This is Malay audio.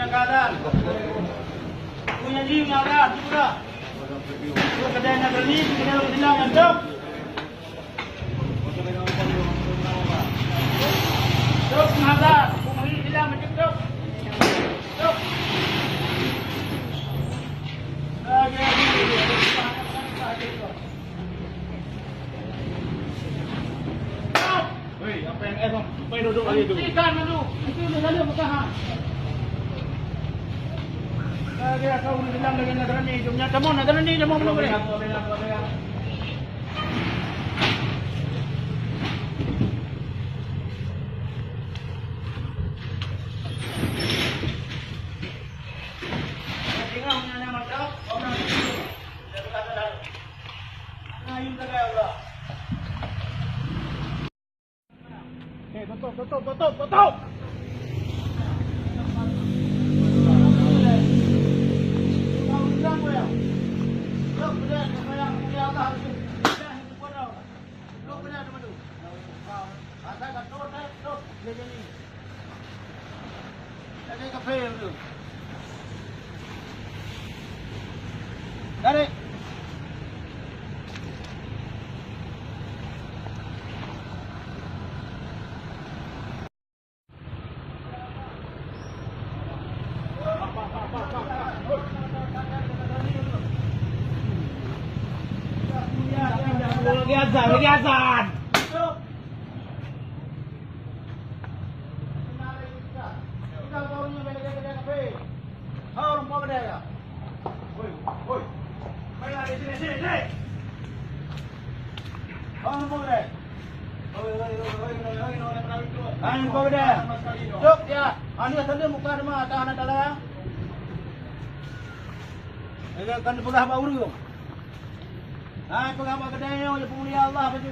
keadaan. Punya jiwa keadaan, sudah. Sudah kedai nak berani, kita harus hilang yang jauh. Jauh menghadap, kumuli hilang macam jauh. Jauh. Hei, apa yang bang? Apa yang duduk lagi tu? Ikan dulu. Itu dah lalu bukan. Kaya kau ni bilang lagi nak ni, jomnya kamu nak ni, kamu belum boleh. Tengok punya nama kau, orang itu. Dia berkata dah. Nah, ini dah Allah. Hei, tutup. Dari lagi azan. Kita barunya beda-beda kafe. Orang mau beda ya? Woi. Mari ada sini. Orang mau beda. Ayo mau beda. Cuk ya. Ani asal muka nama tahan adalah. Ini kan belah bauru. Hai pengapa kedai yang punya Allah baju.